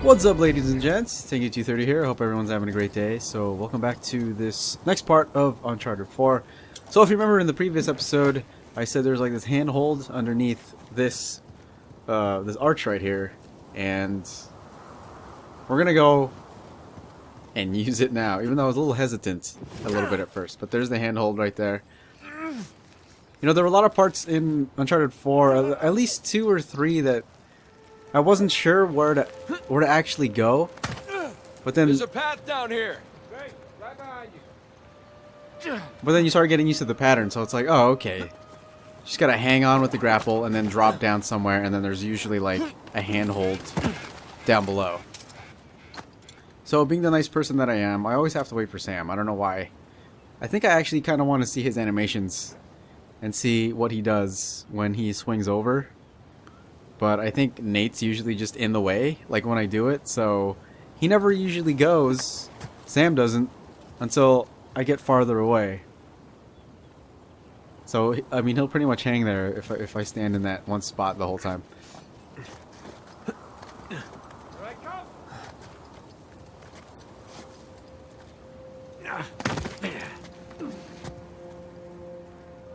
What's up, ladies and gents? Tanky230 here. I hope everyone's having a great day. So welcome back to this next part of Uncharted 4. So if you remember in the previous episode, I said there's like this handhold underneath this this arch right here, and we're gonna go and use it now. Even though I was a little hesitant a little bit at first, but there's the handhold right there. You know, there were a lot of parts in Uncharted 4, at least 2 or 3 that I wasn't sure where to actually go, but then there's a path down here. Right behind you. But then you start getting used to the pattern, so it's like, oh, okay. Just gotta hang on with the grapple and then drop down somewhere, and then there's usually like a handhold down below. So being the nice person that I am, I always have to wait for Sam. I don't know why. I think I actually kind of want to see his animations and see what he does when he swings over. But I think Nate's usually just in the way, like when I do it, so he never usually goes, Sam doesn't, until I get farther away. So, I mean, he'll pretty much hang there if I stand in that one spot the whole time. Here I come.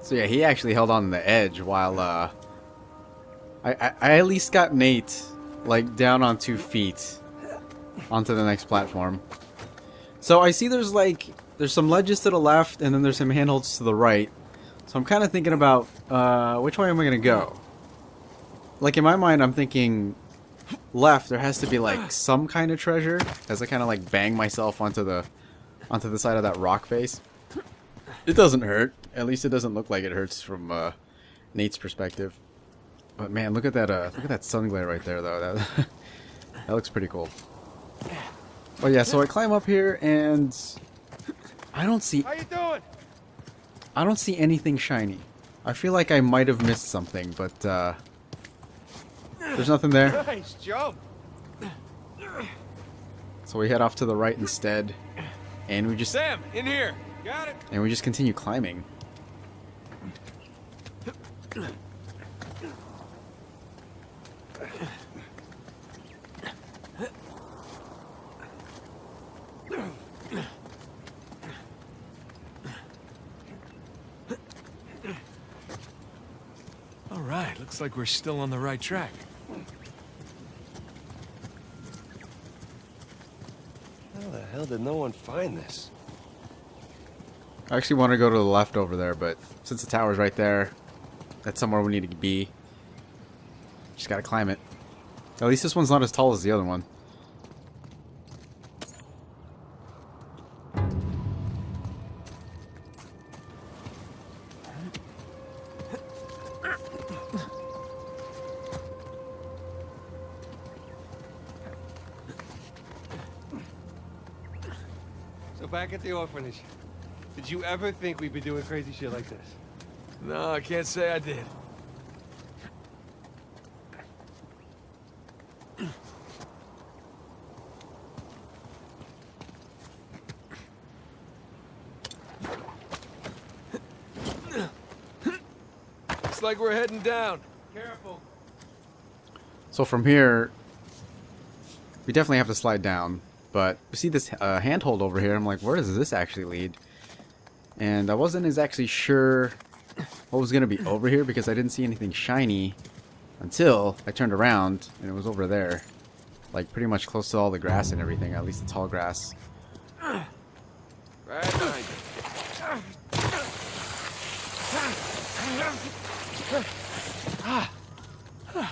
So yeah, he actually held on the edge while, I at least got Nate, like, down on 2 feet onto the next platform. So I see there's some ledges to the left, and then there's some handholds to the right. So I'm kind of thinking about, which way am I going to go? Like, in my mind, I'm thinking left. There has to be, like, some kind of treasure, as I kind of, like, bang myself onto the side of that rock face. It doesn't hurt. At least it doesn't look like it hurts from, Nate's perspective. But man, look at that sun glare right there, though. That looks pretty cool. Oh yeah, so I climb up here and I don't see. How you doing? I don't see anything shiny. I feel like I might have missed something, but there's nothing there. Nice jump. So we head off to the right instead, and we just Sam, in here. Got it. and we just continue climbing. All right, looks like we're still on the right track. How the hell did no one find this? I actually want to go to the left over there, but since the tower's right there, that's somewhere we need to be. Just gotta climb it. At least this one's not as tall as the other one. So back at the orphanage, did you ever think we'd be doing crazy shit like this? No, I can't say I did. Looks like we're heading down. Careful. So from here, we definitely have to slide down. But we see this handhold over here. I'm like, where does this actually lead? And I wasn't exactly sure what was going to be over here because I didn't see anything shiny until I turned around and it was over there. Like pretty much close to all the grass and everything, at least the tall grass. Right behind you.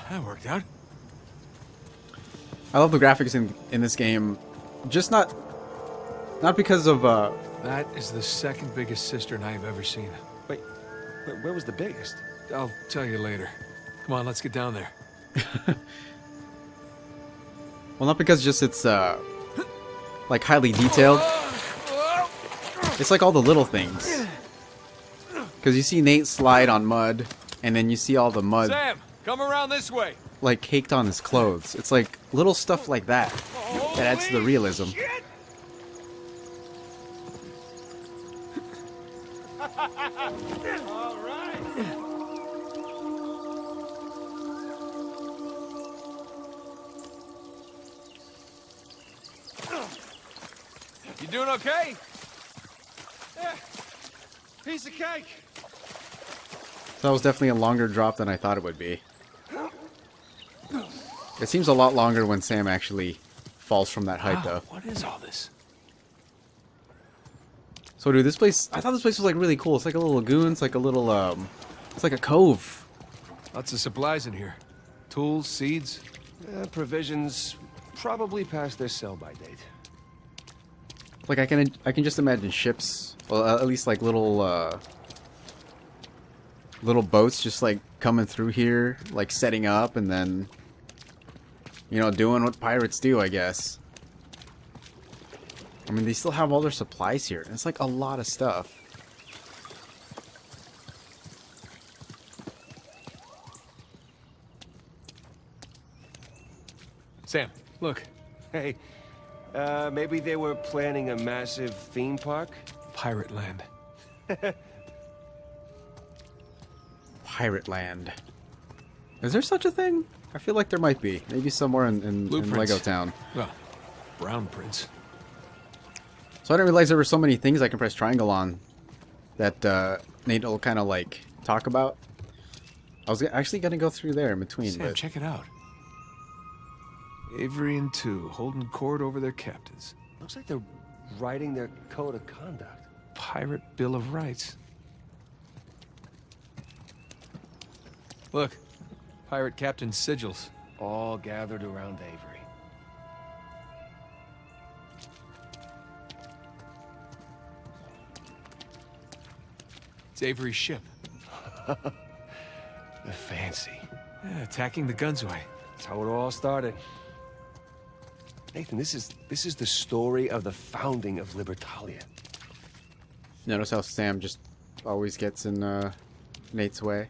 That worked out. I love the graphics in this game. Just not because of That is the second biggest cistern I've ever seen. Wait, where was the biggest? I'll tell you later. Come on, let's get down there. well, not because just it's like highly detailed. It's like all the little things. Because you see Nate slide on mud, and then you see all the mud Sam, come around this way. like caked on his clothes. It's like little stuff like that that adds to the realism. Shit. All right. You doing okay? Yeah. Piece of cake. That was definitely a longer drop than I thought it would be. It seems a lot longer when Sam actually falls from that height, though. What is all this? So, dude, this place... I thought this place was, like, really cool. It's like a little lagoon. It's like a little, it's like a cove. Lots of supplies in here. Tools, seeds. Provisions probably past their sell-by date. Like, I can just imagine ships. Well, at least, like, little boats just, like, coming through here. Like, setting up and then... You know, doing what pirates do, I guess. I mean, they still have all their supplies here. It's like a lot of stuff. Sam, look. Hey, maybe they were planning a massive theme park? Pirate land. Pirate land. Is there such a thing? I feel like there might be. Maybe somewhere in Lego Town. Well, brown prints. So I didn't realize there were so many things I can press triangle on that Nate will kind of like talk about. I was actually going to go through there in between. Sam, but... check it out. Avery and 2 holding court over their captains. Looks like they're writing their code of conduct. Pirate Bill of Rights. Look, pirate captain sigils. All gathered around Avery. It's Avery's ship. They're fancy. Yeah, attacking the Gunsway. That's how it all started. Nathan, this is the story of the founding of Libertalia. Notice how Sam just always gets in Nate's way.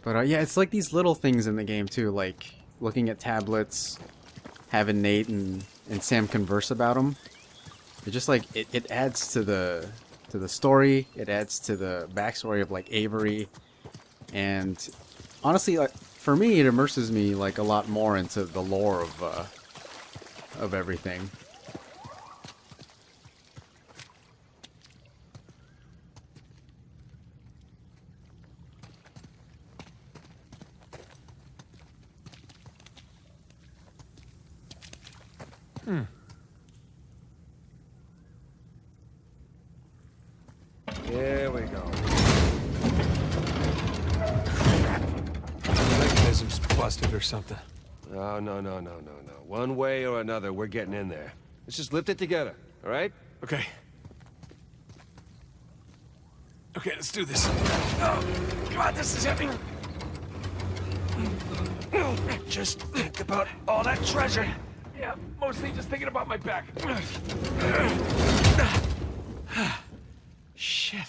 But yeah, it's like these little things in the game too, like looking at tablets, having Nate and Sam converse about them. It just like it adds to the story. It adds to the backstory of like Avery, and honestly, like, for me, it immerses me like a lot more into the lore of everything. Here we go. Mechanism's busted or something. No. One way or another, we're getting in there. Let's just lift it together, all right? Okay. Okay, let's do this. Oh, God, this is heavy. Just think about all that treasure. Yeah, mostly just thinking about my back. Shit.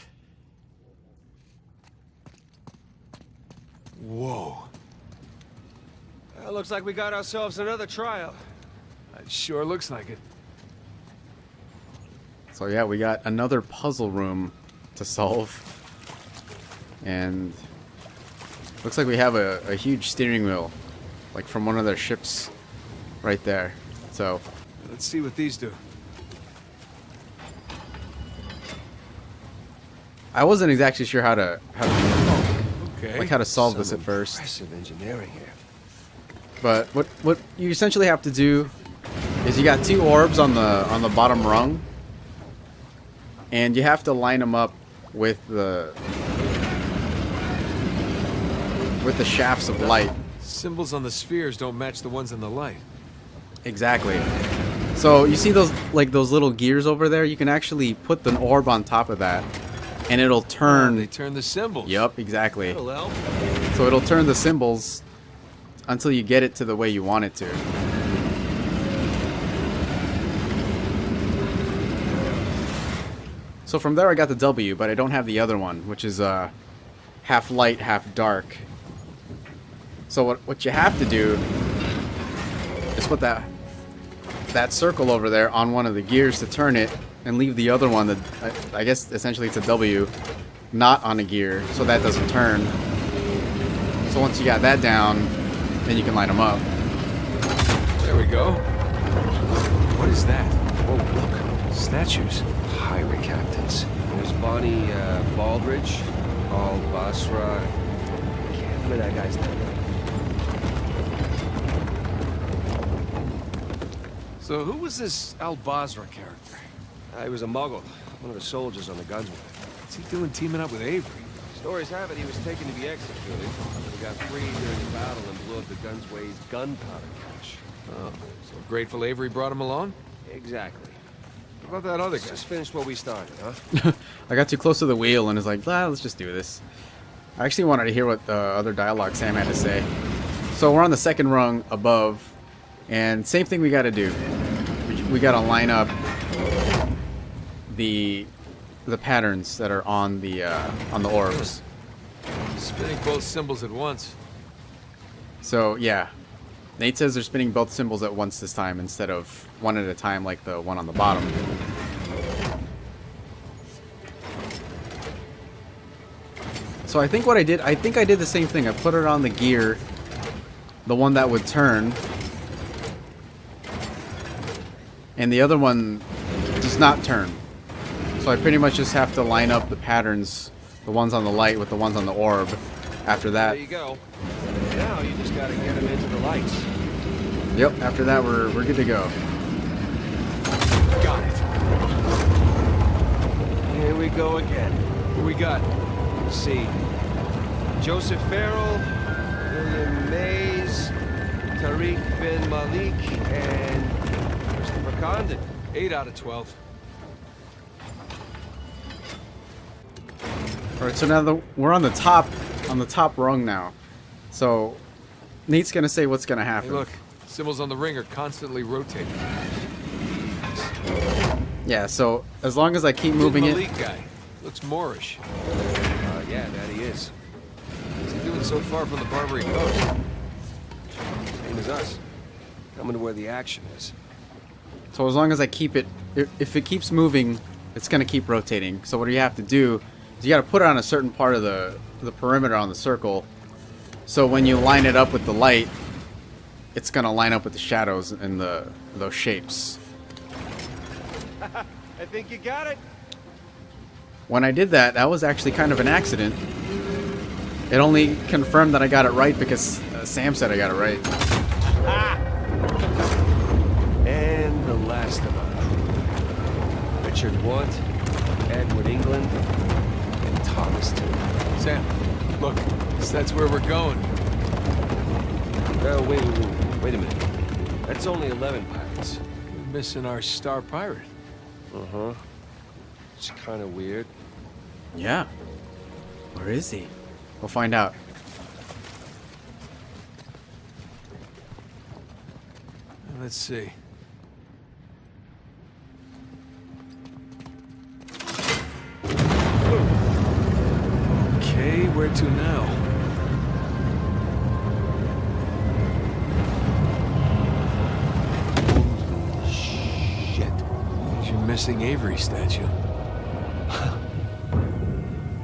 Whoa. Well, looks like we got ourselves another trial. It sure looks like it. So yeah, we got another puzzle room to solve, and looks like we have a huge steering wheel, like from one of their ships, right there. So Let's see what these do. I wasn't exactly sure how to Okay. like how to solve this at first. Impressive engineering here. But what you essentially have to do is you got two orbs on the bottom rung, and you have to line them up with the shafts of light. Symbols on the spheres don't match the ones in the light. Exactly. So you see those little gears over there? You can actually put an orb on top of that, and it'll turn. They turn the symbols. Yep, exactly. Hello. So it'll turn the symbols until you get it to the way you want it to. So from there I got the W, but I don't have the other one, which is half light, half dark. So what you have to do is put that circle over there on one of the gears to turn it, and leave the other one, I guess essentially it's a W, not on a gear, so that doesn't turn. So once you got that down, then you can line them up. There we go. What is is that? Oh, look. Statues. Pirate captains. There's Bonnie Baldridge, Al Basra. I can't remember that guy's name. So who was this Al Basra character? He was a Muggle, one of the soldiers on the guns. What's he doing teaming up with Avery? Stories have it he was taken to be executed, but he got freed during the battle and blew up the Gunsway's gunpowder cache. Oh, so grateful Avery brought him along? Exactly. What about that other Let's guy? just finish what we started, huh? I got too close to the wheel and was like, let's just do this. I actually wanted to hear what other dialogue Sam had to say. So we're on the second rung above, and same thing we got to do. We got to line up the patterns that are on the orbs. Spinning both symbols at once. So yeah, Nate says they're spinning both symbols at once this time instead of one at a time like the one on the bottom. So I think what I did the same thing. I put it on the gear, the one that would turn, and the other one does not turn. So I pretty much just have to line up the patterns, the ones on the light with the ones on the orb. After that, There you go. Now you just gotta get him into the lights. yep. After that, we're good to go. Got it. Here we go again. What we got? Let's see. Joseph Farrell, William Mays, Tariq bin Malik, and Christopher Condon. 8 out of 12. All right, so now we're on the top rung now. So Nate's gonna say what's gonna happen. Hey, look. Symbols on the ring are constantly rotating. Yeah, so as long as I keep moving it. Malik guy. Looks Moorish. Yeah, that he is. What's he doing so far from the Barbary coast? Same as us. Coming to where the action is. So as long as I keep it, if it keeps moving, it's gonna keep rotating. So what you have to do is you gotta put it on a certain part of the perimeter on the circle. So when you line it up with the light, it's gonna line up with the shadows and those shapes. I think you got it. When I did that, that was actually kind of an accident. It only confirmed that I got it right because Sam said I got it right. And the last of them. Richard Want, Edward England, and Thomas too. Sam, look. That's where we're going. Oh, wait a minute. That's only 11 pirates. We're missing our star pirate. Uh-huh. It's kind of weird. Yeah. Where is he? We'll find out. Let's see. Okay, where to now? Shit. You're missing Avery statue.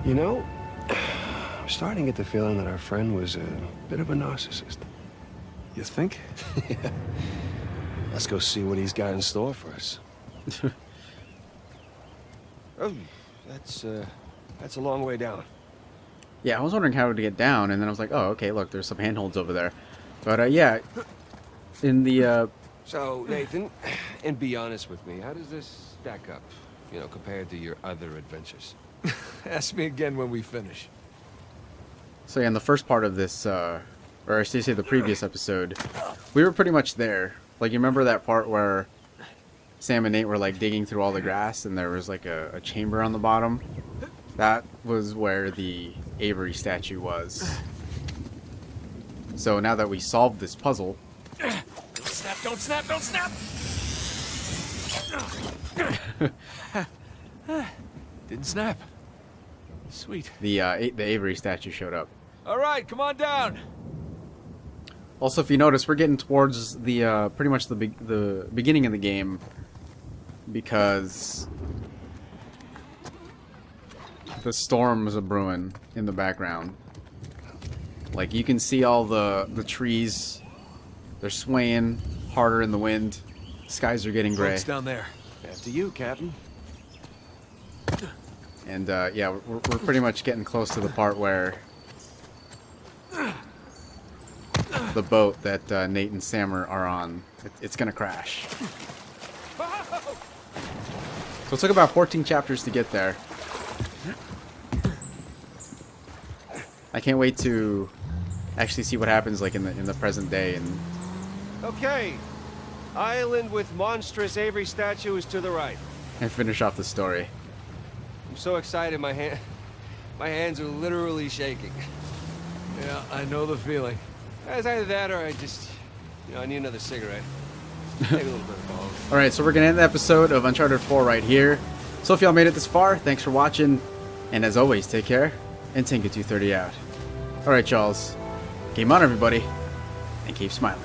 You know, I'm starting to get the feeling that our friend was a bit of a narcissist. You think? Yeah. Let's go see what he's got in store for us. Oh, that's a long way down. Yeah, I was wondering how to get down, and then I was like, oh, okay, look, there's some handholds over there. But, yeah, in the, So, Nathan, and be honest with me, how does this stack up, you know, compared to your other adventures? Ask me again when we finish. So yeah, in the first part of this, or I should say the previous episode, we were pretty much there. Like, you remember that part where Sam and Nate were, like, digging through all the grass, and there was, like, a chamber on the bottom? That was where the Avery statue was. So now that we solved this puzzle... Don't snap, don't snap, don't snap! Didn't snap. Sweet. The Avery statue showed up. All right, come on down. Also, if you notice, we're getting towards the pretty much the beginning of the game, because the storms are brewing in the background. Like, you can see all the trees. They're swaying harder in the wind. Skies are getting gray. Folks down there. After you, Captain. And yeah, we're pretty much getting close to the part where the boat that Nate and Sam are on, it's gonna crash. So it took about 14 chapters to get there. I can't wait to actually see what happens like in the present day and Okay. Island with monstrous Avery statue is to the right. finish off the story. I'm so excited, my hands are literally shaking. Yeah, I know the feeling. It's either that or I just, I need another cigarette. Maybe a little bit of both. Alright, so we're gonna end the episode of Uncharted 4 right here. So if y'all made it this far, thanks for watching. And as always, take care and Tinka230 out. Alright, y'alls. Game on, everybody. And keep smiling.